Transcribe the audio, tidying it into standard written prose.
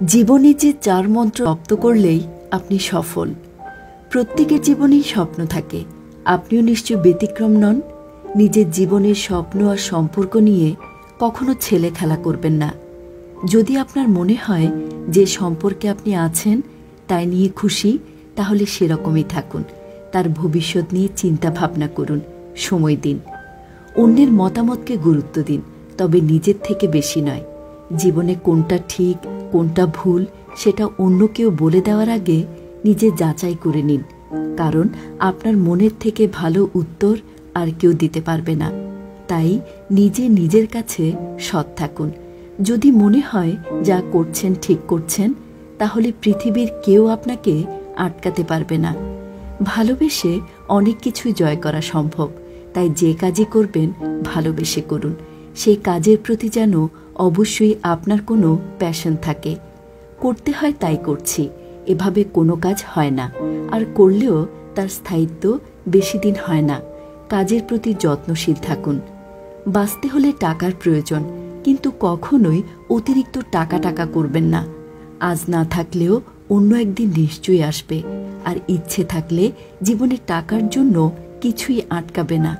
জীবনে যে ৪ মন্ত্র রপ্ত করলেই আপনি সফল। প্রত্যেকের জীবনেই স্বপ্ন থাকে, আপনিও নিশ্চয় ব্যতিক্রম নন। নিজের জীবনের স্বপ্ন আর সম্পর্ক নিয়ে কখনো ছেলে খেলা করবেন না। যদি আপনার মনে হয় যে সম্পর্কে আপনি আছেন তাই নিয়ে খুশি, তাহলে সেরকমই থাকুন। তার ভবিষ্যৎ নিয়ে চিন্তা ভাবনা করুন, সময় দিন। অন্যের মতামতকে গুরুত্ব দিন, তবে নিজের থেকে বেশি নয়। জীবনে কোনটা ঠিক কোনটা ভুল সেটা অন্য কেউ বলে দেওয়ার আগে নিজে যাচাই করে নিন, কারণ আপনার মনের থেকে ভালো উত্তর আর কেউ দিতে পারবে না। তাই নিজে নিজের কাছে সৎ থাকুন। যদি মনে হয় যা করছেন ঠিক করছেন, তাহলে পৃথিবীর কেউ আপনাকে আটকাতে পারবে না। ভালোবেসে অনেক কিছুই জয় করা সম্ভব, তাই যে কাজই করবেন ভালোবেসে করুন। সেই কাজের প্রতি যেন অবশ্যই আপনার কোনো প্যাশন থাকে। করতে হয় তাই করছি, এভাবে কোনো কাজ হয় না, আর করলেও তার স্থায়িত্ব বেশি দিন হয় না। কাজের প্রতি যত্নশীল থাকুন। বাঁচতে হলে টাকার প্রয়োজন, কিন্তু কখনোই অতিরিক্ত টাকা করবেন না। আজ না থাকলেও অন্য একদিন নিশ্চয়ই আসবে, আর ইচ্ছে থাকলে জীবনে টাকার জন্য কিছুই আটকাবে না।